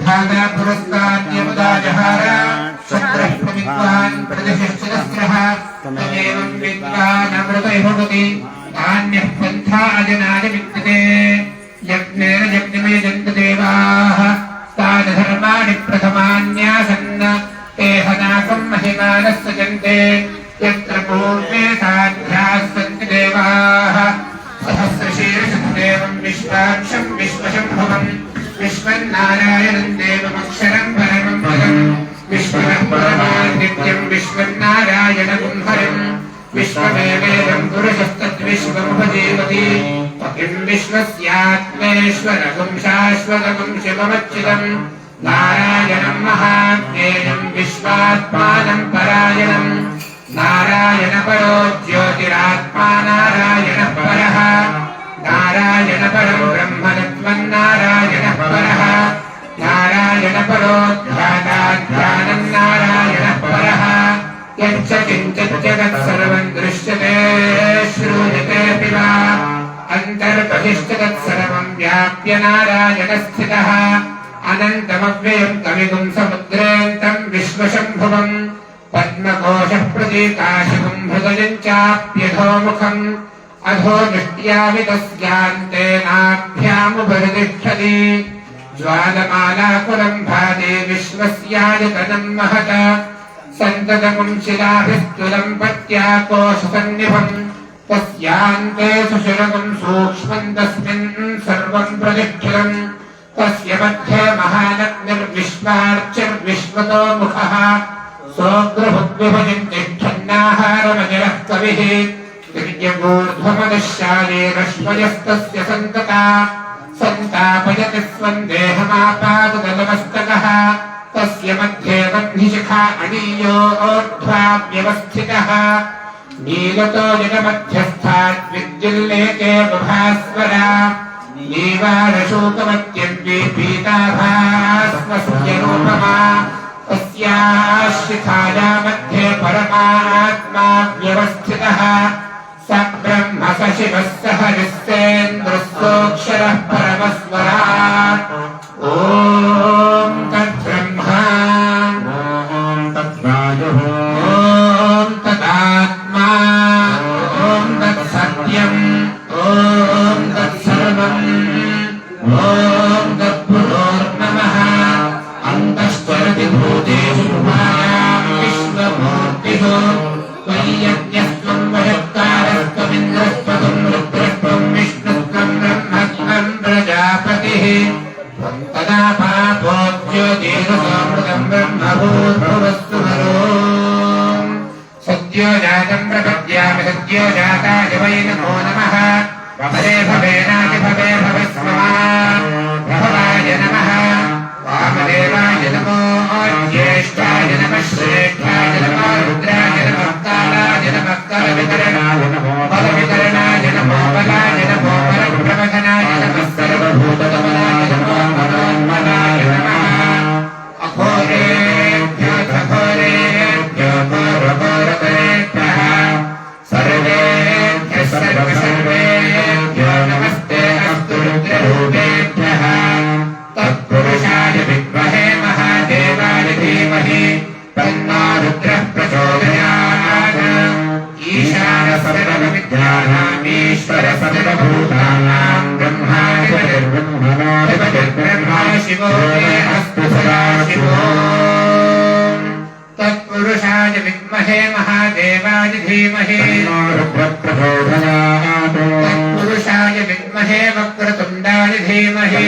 धाता पुरस्ताद्यमुदाजहार शत्रः प्रविद्वान् प्रतिष्ठितस्त्रः तमेवं विद्वानमृतैः भवति नान्यः पन्था अजनाय विद्यते यज्ञेन यज्ञमयजन्त देवाः तानि धर्माणि प्रथमान्यासन् ते हनाकं महिमानः सजन्ते यत्र पूर्वे साध्याः सन्ति देवाः सहस्रशीर्षं देवं विश्वाक्षं विश्वशम्भुवम् विश्वन्नारायणं देवमक्षरं परमं पदम् विश्वः परमान् नित्यं विश्वन्नारायणगुं हरिम् विश्वमेवेदं पुरुषस्तद्विश्वमुपजीवति किं विश्वस्यात्मेश्वरगुं शाश्वतगुं शिवमच्युतं नारायणं महाज्ञेयं विश्वात्मानं परायणं नारायणपरो ज्योतिरात्मा नारायणः परः नारायणपरं ब्रह्मतत्त्वन्नारायणः परः नारायणपरो ध्याता ध्यानं नारायणः परः यच्च किञ्चित् जगत्सर्वं दृश्यते श्रूयतेऽपि वा अन्तर्बहिश्च तत्सर्वं व्याप्य नारायणस्थितः अनन्तमव्ययं कविगुं समुद्रेऽन्तं विश्वशम्भुवम् पद्मकोशः प्रतीकाशिकं हृदयं चाप्यधोमुखम् अधो दृष्ट्यावितस्यान्तेनाभ्यामुपरितिष्ठति ज्वालमालाकुलं भाति विश्वस्यायतनं महत सन्ततमुं शिलाभिस्तुलं पत्याकोशसन्निभम् तस्यान्ते सुशिरकं सूक्ष्मं तस्मिन् सर्वं प्रतिष्ठितम् तस्य मध्ये महानग्निर्विश्वार्चिर्विश्वतो मुखः सोऽग्रभुग्विभजन् तिष्ठन्नाहारमजरः कविः दिव्यगूर्ध्वमदशाले रश्मयस्तस्य सन्तता सन्तापयति स्वं देहमापाददलमस्तकः तस्य मध्ये वह्निशिखा अणीयोर्ध्वा व्यवस्थितः नीलतो जलमध्यस्थात् विद्युल्लेके बुभास्वरा नीवारशोकमत्यन्वी पीताभास्वसूर्यरूपमा तस्याश्रिताया मध्ये परमात्मा व्यवस्थितः स ब्रह्म स शिवः स हरिस्तेन्द्रः सोऽक्षरः परमस्वराट् ॐ तद्ब्रह्मा ॐ तद्वायुः ॐ तदात्मा ॐ तत्सत्यम् ॐ तत्सर्वम् ॐ तत्पुरोर्नमः अन्तश्चरति भूतेषु मायां विश्वमूर्तिषु त्वय्यज्ञस्त्वं वषट्कारस्त्वमिन्द्रस्त्वं रुद्रस्त्वं विष्णुस्त्वं ब्रह्मस्त्वं प्रजापतिः त्वं तदा पापोज्योतिरसमृतं ब्रह्मभूर्भुवस्तु हरो सद्यो जातं प्रपद्यामि सद्यो जाताय वै नमो नमः भवे भवेनाति भवे भवस्वमा भवाय नमः वामदेवाय नमो ज्येष्ठाय नमः श्रेष्ठाय नमः रुद्राय नमः कालाय नमः कलवितरणाय नमो बलवितरणाय नमो बलाय नमो परप्रवधनाय नमः सर्वभूतकमलाय नमो मनोन्मनाय नमः अघोरेभ्यो घोरेभ्यो घोरघोरतरेभ्यः सर्वेभ्यः सर्वसर्वेभ्यो नमस्ते अस्तु रुद्ररूपेभ्यः तत्पुरुषाय विद्महे महादेवाय धीमहि तन्नो रुद्रः प्रचोदयात् ईशानः सर्वविद्यानामीश्वर सर्वभूतानां ब्रह्मा शिवो मे अस्तु सदा शिवो तत्पुरुषाय विद्महे महादेवाय धीमहि तन्नो रुद्रः प्रचोदयात् तत्पुरुषाय विद्महे वक्रतुण्डाय धीमहि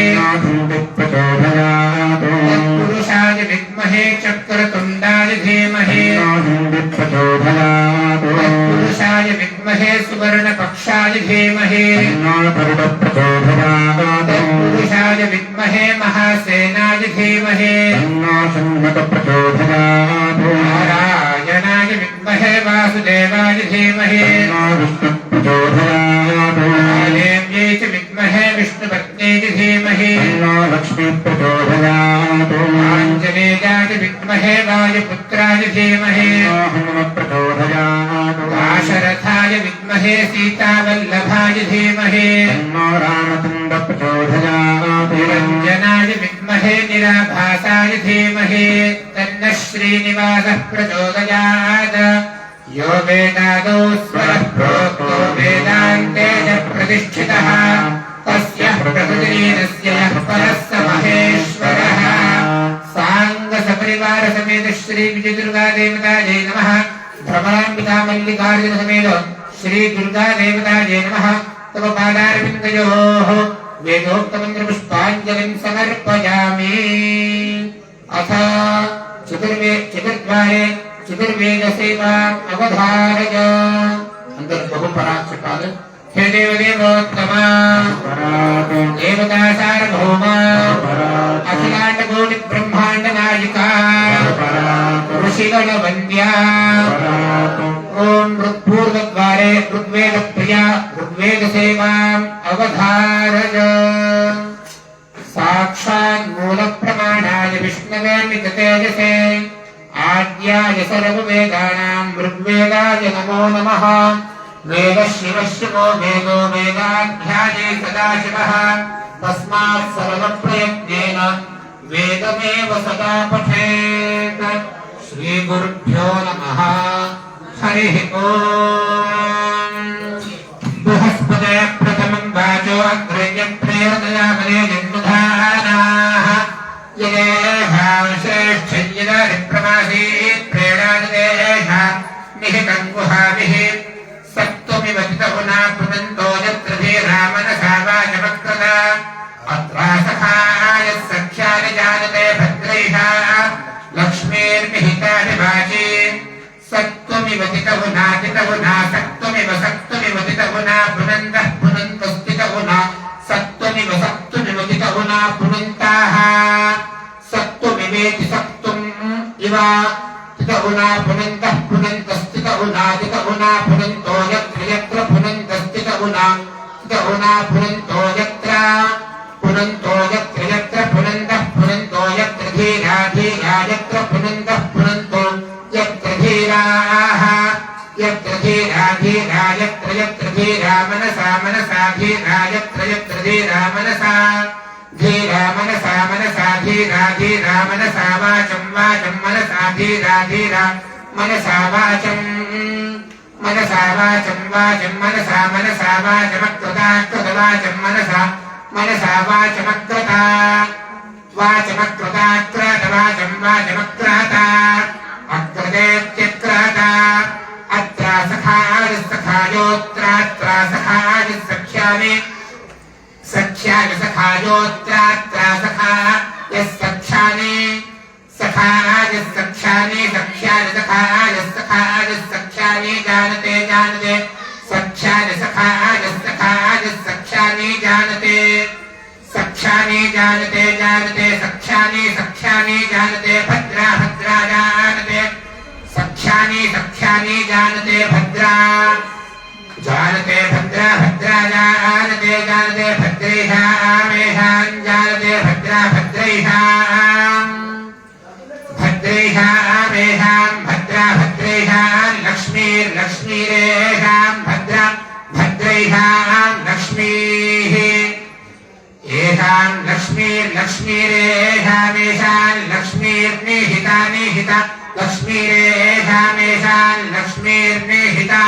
तत्पुरुषाय विद्महे चक्रतुण्डाय धीमहि तत्पुरुषाय विद्महे सुवर्णपक्षाय धीमहि तत्पुरुषाय विद्महे महासेनाय धीमहि नारायणाय विद्महे वासुदेवाय धीमहि देव्यै च विद्महे विष्णुपत्न्यै च धीमहि आञ्जनेयाय विद्महे वायुपुत्राय धीमहि दाशरथाय विद्महे सीतावल्लभाय धीमहि निरञ्जनाय ब्रह्मणे निराभासाय धीमहि तन्नः श्रीनिवासः प्रचोदयात् यो वेदादौ स्वरः प्रोक्तो वेदान्ते च प्रतिष्ठितः तस्य प्रकृतिरीनस्य यः परः स महेश्वरः सांग सपरिवार समेत श्री विजय दुर्गा देवतायै नमः भ्रमराम्बिका मल्लिकार्जुन समेत श्री दुर्गा देवतायै नमः तव पादारविन्दयोः वेदोक्तमन्त्रपुष्पाञ्जलिं समर्पयामि अथ चतुर्द्वारे चतुर्वेदसेवाम् अवधारय बहुपराक्षकाल हे देवदेवोत्तमा देवता सार्वभौम अखिलाण्डकोटि ब्रह्माण्ड नायिका ऋषिगणवन्द्या ओम ऋग्पूर्वद्वारे ऋग्वेद प्रिया ऋग्वेद सेवाम् अवधारय साक्षात् मूल प्रमाणाय विष्णवे तेजसे आद्याय सर्ववेदानां ऋग्वेदाय नमो नमः वेद शिवशिवो वेदो वेदाध्याये सदाशिवः तस्मात् सर्वप्रयत्नेन वेदमेव सदा पठेत् श्रीगुरुभ्यो नमः हरिः ओम् बृहस्पते प्रथमं वाचो अग्रयप्रेरदयामने जन्मधानाः यदेहांश्रेष्ठय्यदारिप्रमासीत् प्रेणादिदेह निहितं गुहाभिः सत्त्वमिवतितहुना पुनन्तो यत्र धीरामनसा वाचमक्रत अत्रासखाय सख्यानि जानते भद्रैषा लक्ष्मीर्निहिताभिवाची सत्त्वमिवतितहुना सत्त्वमिवतितहुना पुनन्तः पुनन्तस्थितहुना सत्त्वमिवतितहुना पुनन्ताः सत्त्वमिवेति सत्त्वम् इव तितहुना पुनन्तः पुनन्तस्थितहुना तितहुना पुनन्तो यत्र यत्र पुनन्तस्थितहुना तितहुना पुनन्तो यत्र यत्र पुनन्तः पुनन्तो यत्र धीरा धीरा यत्र पुनन्तः पुनन्तो यत्र धीराः यत्र धीरा धीरा यत्र यत्र धीरा मनसा मनसा धीरा यत्र यत्र धीरा मनसा धीरा मनसा मनसा धीरा धीरा मनसा वाचं वाचं मनसा धीरा धीरा मनसा वाचं मनसा वाचं वाचं मनसा मनसा वाचमकृता कृतवाचं मनसा मनसा वाचमकृता वाचमकृता कृतवाचं वाचमकृता अकृतेत्यकृता अत्र सखायोत्रात्र सखाय सख्यानि सख्यानि सखायोत्रात्र सखा यस्सख्यानि सखाय सख्यानि सख्यानि सखाय सखाय सख्यानि जानते जानते सख्यानि सखाय सखाय सख्यानि जानते सख्यानि जानते जानते सख्यानि सख्यानि जानते भद्रा भद्रा जानते सख्यानि सख्यानि जानते भद्रा जानते भद्रा भद्रा जानते जानते भद्रैषामेषां जानते भद्रा भद्रैषां भद्रैषामेषां भद्रा भद्रैषां लक्ष्मीर्लक्ष्मीरेषां भद्रा भद्रैषां लक्ष्मीः येषां लक्ष्मीर्लक्ष्मीरेषामेषां लक्ष्मीर्निहिता निहिता लक्ष्मीरेषामेषां लक्ष्मीर्निहिता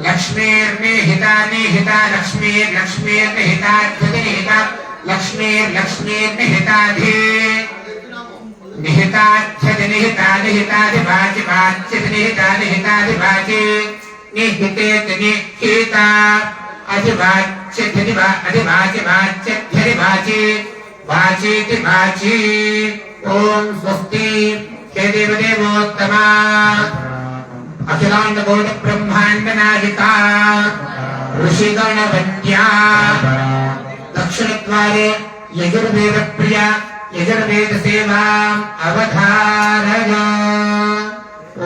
लक्ष्मीर्निहिता निहिता लक्ष्मीर्लक्ष्मीर्निहिता च्युतिनिहिता लक्ष्मीर्लक्ष्मीर्निहिताधि निहिताच्छतिनिहिता निहिताधिवाचि वाच्यतिनिहिता निहिताधिवाचि निहितेति निहिता अधिवाच्यतिनिवा अधिवाचि वाच्यत्यधिवाचि वाचीति वाची ओम स्वस्ति हे देवदेवोत्तमा अखिलाण्डकोटि ब्रह्माण्ड नायिका ऋषिगणवन्द्या दक्षिणद्वारे यजुर्वेद प्रिया यजुर्वेद सेवाम् अवधारय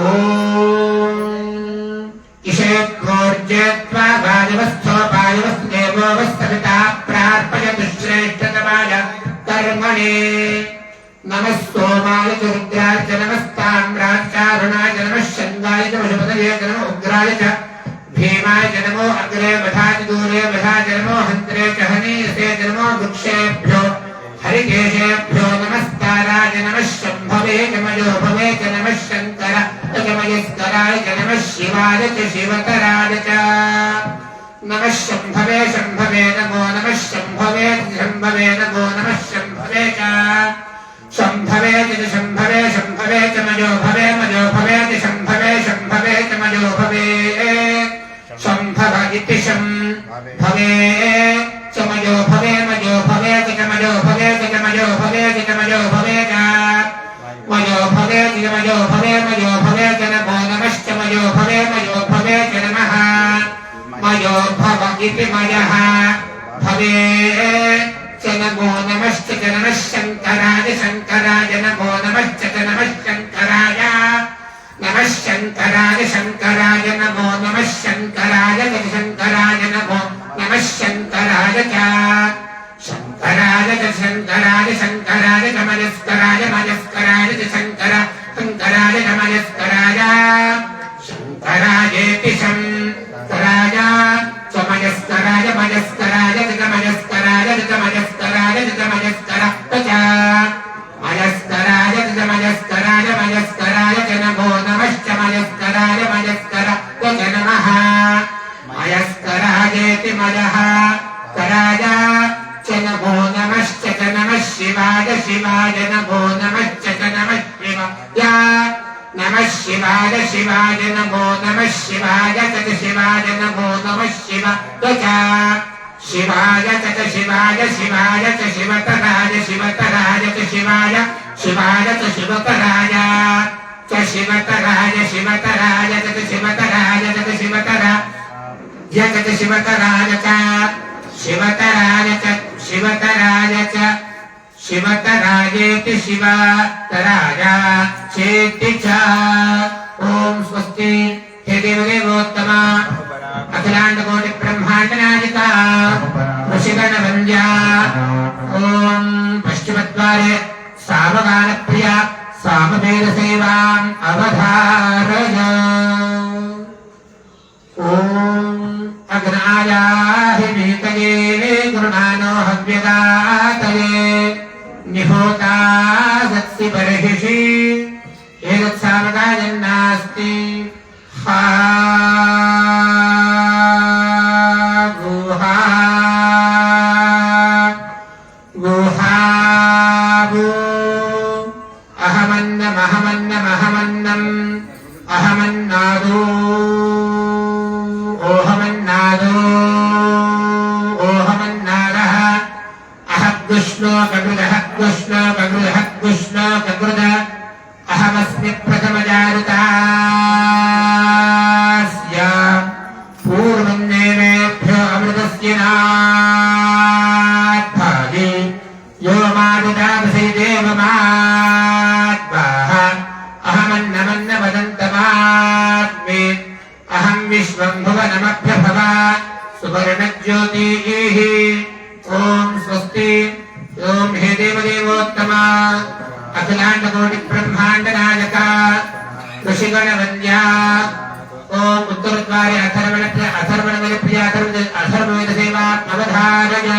ओम इषेत्वोर्जेत्वा वायवस्थो वायवस्तु देवो वस्तविता प्रार्पयतु श्रेष्ठतमाय कर्मणे नमः सोमाय च रुद्राय च नमस्ताम्राचारुणाय च नमः शङ्गाय च वशपतये च नमः उग्राय च भीमाय च नमो अग्रे वधाय च दूरे वधाय च नमो हन्त्रे च हनीयसे च नमो वृक्षेभ्यो हरिकेशेभ्यो शङ्काराय नमः शम्भवे च मयोभवे च नमः शङ्कराय च नमः शिवाय च शिवतराय च नमः शम्भवे शम्भवे नमो नमः शम्भवे शम्भवे नमो नमः शम्भवे च शम्भवे च शम्भवे शम्भवे च मयोभवे मयोभवे च शम्भवे शम्भवे च मयोभवे शम्भव इति शम्भवे च मयोभवे मयोभवे च मयोभवे च मयोभवे च मयोभवे च मयोभवे च मयोभवे मयोभवे च नमो नमश्च मयोभवे मयोभवे च नमः मयोभव इति मयः भवे च नमो नमश्च च नमः शङ्कराय शङ्कराय नमो नमश्च च नमः शङ्कराय नमः शङ्कराय शङ्कराय नमो नमः शङ्कराय च शङ्कराय नमो नमः शङ्कराय च शङ्कराय च शङ्कराय शङ्कराय च मयस्कराय मयस्कराय च शङ्कर शङ्कराय च मयस्कराय शङ्करायेति शङ्कराय च मयस्कराय मयस्कराय च मयस्कराय च मयस्कराय च मयस्कराय च मयस्कराय च मयस्कराय मयस्कराय च नमो नमश्च मयस्कराय मयस्कराय च नमः मयस्करायेति मयः कराय च नमो नमश्च च नमः शिवाय शिवाय नमो नमश्च च नमः शिवाय नमः शिवाय शिवाय नमो नमः शिवाय च शिवाय नमो नमः शिवाय च शिवाय च शिवाय शिवाय च शिवतराय शिवतराय च शिवाय शिवाय च शिवतराय च शिवतराय शिवतराय च शिवतराय च शिवतराय च शिवतराय च शिवतराय च शिवतराय च शिवतरायेति शिवतराय चेति च ॐ स्वस्ति हे देवदेवोत्तमा अखिलाण्डकोटि ब्रह्माण्डनायिका ऋषिगणवन्द्या ॐ पश्चिमद्वारे सामगानप्रिया सामवेदसेवाम् अवधारय ॐ अग्नायाहिमीतये गुरुणानो हव्यदातये निहोता सत्सि बर्हिषि एतत्सामगायन्नास्ति गुहा गुहावो अहमन्नमहमन्नमहमन्नम् अहमन्नादो ओहमन्नादो ओहमन्नादः अहग्गुश्लोकगृदः गुश्लोकगृदः गुश्लोकगृद अहमस्मि प्रथमजारुतास्य पूर्वं देवेभ्यो अमृतस्य नात्भागे यो मादुदादसि देवमात्मः अहमन्नमन्नवदन्तमात्मे अहं विश्वं भुवनमभ्यभव सुवर्णज्योतिः ॐ स्वस्ति ॐ हे देवदेवोत्तमा अखिलाण्डकोटि ब्रह्माण्डनायका ऋषिगणवन्द्या ॐ उत्तरद्वारे अथर्वणवेदप्रिया अथर्ववेदसेवाम् अवधारय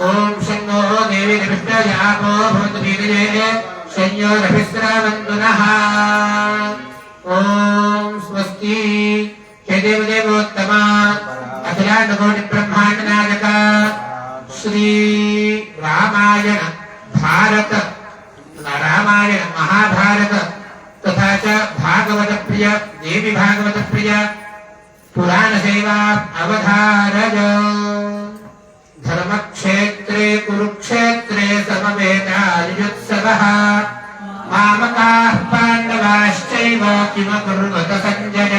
ॐ शन्नो देवी विष्णुय आपो भवतु वीर्ये संयोगभिस्रवन्तु नः ॐ स्वस्ति हे देवदेवोत्तमा अखिलाण्डकोटि ब्रह्माण्डनायका श्री रामायण भारत रामायण महाभारत तथा च भागवत प्रिय देवी भागवत प्रिय पुराण सेवा अवधारय धर्मक्षेत्रे कुरुक्षेत्रे समवेतायुत्सवः मामकाः पाण्डवाश्चैव किमकुर्वत सञ्जय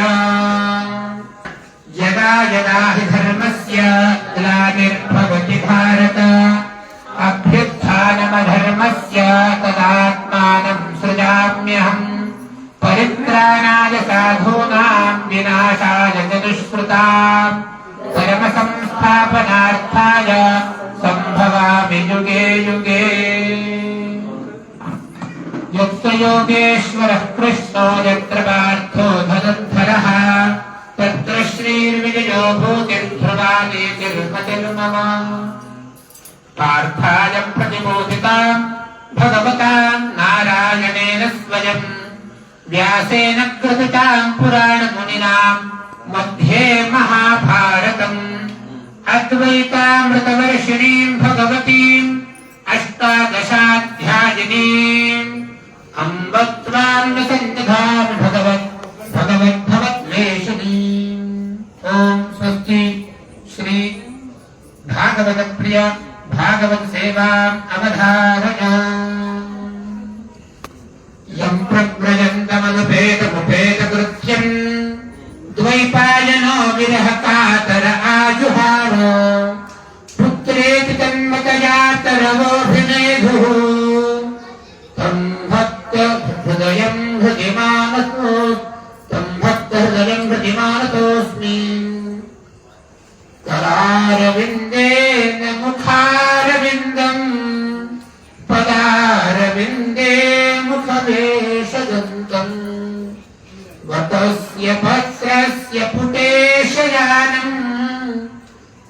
यदा यदा हि धर्मस्य ग्लानिर्भवति भारत अभ्युत्थानमधर्मस्य तदात्मानं सृजाम्यहम् परित्राणाय साधूनां विनाशाय च दुष्कृताम् धर्मसंस्थापनार्थाय सम्भवामि युगे युगे यत्र योगेश्वरः कृष्णो यत्र पार्थो धनुर्धरः तत्र श्रीर्विजयो भूतिर्ध्रुवानीतिर्मतिर्मम पार्थाय प्रतिबोधितां भगवता वयम् व्यासेन कृताम् पुराणमुनिनाम् मध्ये महाभारतम् अद्वैतामृतवर्षिणीम् भगवतीम् अष्टादशाध्यायिनीम् अम्ब त्वाम् सन्निधाम् भगवद्भवद्वेषिणीम्। ॐ स्वस्ति श्री भागवत प्रिय भागवत सेवाम् अवधारय। यम् प्रव्रजन्तमनुपेतमुपेतकृत्यम् द्वैपायनो विरह कातर आजुहार पुत्रेति तन्मतयातरवोऽभिनेदुः तम् भक्तहृदयम् हृदिमानतोऽस्मि। करारविन्देन मुखारविन्दम् पदारविन्दे मुखवेशदन्तम् वटस्य पत्रस्य पुटेशयानम्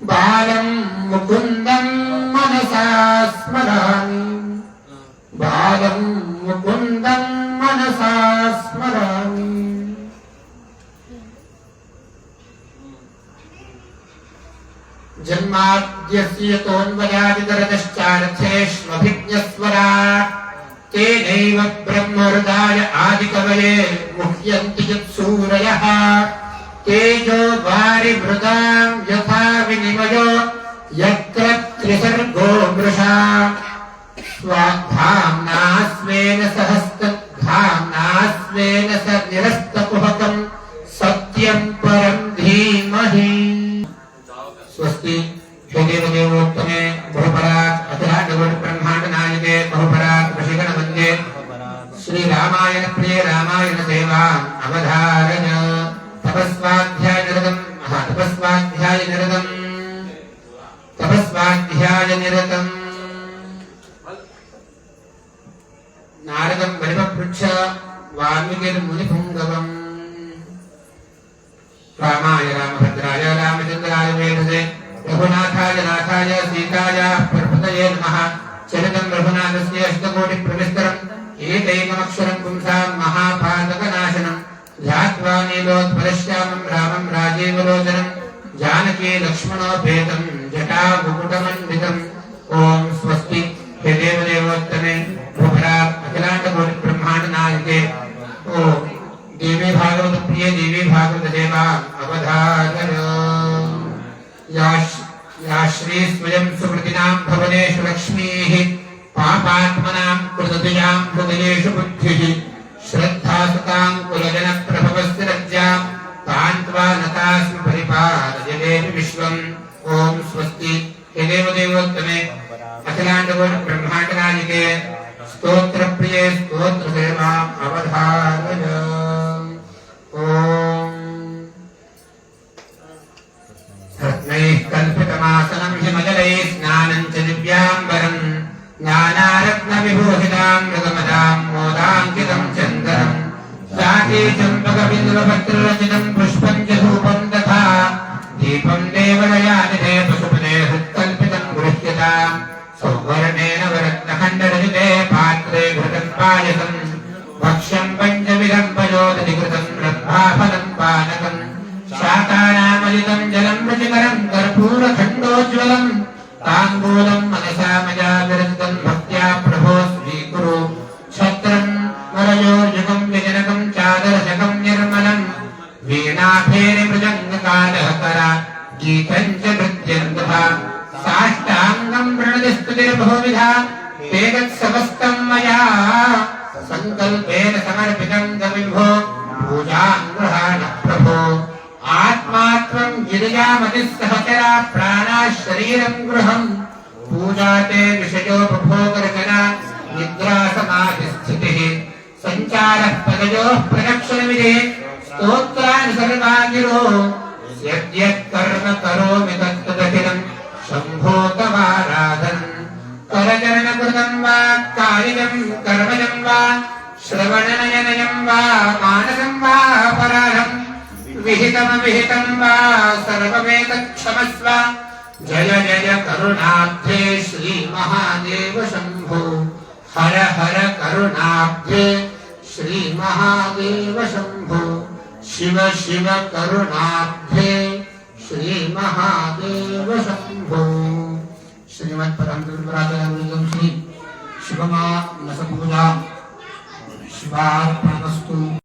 बालम् मुकुन्दम् मनसा स्मरामि। बालम् मुकुन्दम् मनसा स्मरामि। जन्माद्यस्य तोऽन्वयादितरतश्चार्थेष्वभिज्ञस्वराट् तेनैव ब्रह्महृदाय आदिकवये मुह्यन्ति यत्सूरयः तेजो वारिभृताम् यथा विनिमयो यत्र त्रिसर्गो मृषा स्वाधाम्ना स्वेन सहस्तद्धाम्ना स्वेन स निरस्तकुहकम् सत्यम् परम् धीमहि। स्वस्ति देवदेवोत्तमे बहुपरात् अखिलाण्डकोटि ब्रह्माण्ड नायके बहुपरात् वशीकरण वन्दे श्री रामायण प्रिय रामायण सेवाम् अवधारय। तपस्वाध्याय निरतम् नारदं परिपृच्छ वाल्मीकिर्मुनिपुङ्गवम् रामाय रामभद्राय रामचन्द्राय वेधसे रघुनाथाय नाथाय सीताय प्रभृतये नमः। चरितं रघुनाथस्य अष्टकोटिप्रविस्तरम् एकैकमक्षरं पुंसां महापातकनाशनम् ध्यात्वा नीलोत्पलश्यामं रामं राजीवलोचनं जानकी लक्ष्मणोपेतं जटामुकुटमण्डितम्। ॐ स्वस्ति हे देवदेवोत्तमे भूभरात् अखिलाण्डकोटि ब्रह्माण्ड नायके ॐ देवी भागवत प्रिय देवी भागवत देवा अवधारय। या श्री स्वयं सुकृतिनां भवनेषु लक्ष्मीः पापात्मनां कृतदयां हृदयेषु बुद्धिः श्रद्धासुतां कुलजनप्रभवस्य रज्जां तान्त्वा नतास्मि परिपालय देवि विश्वम्। ॐ स्वस्ति हे देवदेवोत्तमे अखिलाण्डकोटि ब्रह्माण्ड नायके स्तोत्रप्रिये स्तोत्रसेवाम् अवधारय। रत्नैः कल्पितमासनं हिमजलैः स्नानं च दिव्याम्बरम् ज्ञानारत्नविभूषितां मृगमदां मोदाङ्कितं चन्दनं शाकीचम्पकबिल्वपत्ररचितं पुष्पं च धूपं तथा दीपं देवदयानिधे पशुपते हृत्कल्पितं गृह्यताम्। सौवर्णेन वरत्नखण्डरचिते पात्रे घृतं पायसं भक्ष्यं पञ्चविधं पयोदधिकृतं रत्नाफलं पानकम् शाकानामलितं जलं रुचिकरं कर्पूरखण्डोज्ज्वलम् ताम्बूलं मनसा मया विरचितं भक्त्या प्रभो स्वीकुरु। छत्रं वरयोर्युगं व्यजनकं चादरशकं निर्मलं वीणाभेरिमृदङ्गकालहकरा गीतं च नृत्यं तथा साष्टाङ्गं प्रणतिस्तुतिर्बहुविधा तेजत्समस्तं मया सङ्कल्पेन समर्पितं गविभो पूजां गृहाण प्रभो। आत्मा त्वं गिरिजामतिः सहचरा प्राणाः शरीरं गृहम् पूजा ते विषयोपभोगरचना निद्रा समाधिस्थितिः सञ्चारः पदयोः प्रदक्षिणविधिः स्तोत्राणि सर्वा गिरो यद्यत्कर्म करोमि तत्तदखिलं शम्भो तवाराधन्। करचरणकृतं वा कायिनं कर्मजं वा श्रवणनयनयं वा मानसं वा अपराधम् विहितमविहितं वा सर्वमेतत्क्षमस्व। जय जय करुणाब्धे श्री महादेव शंभो हर हर करुणाब्धे श्री महादेव शंभो शिव शिव करुणाब्धे श्री महादेव शंभो श्रीमत् परम गुरुराजम श्री शिवमा नसपूजा शिवार्पणमस्तु।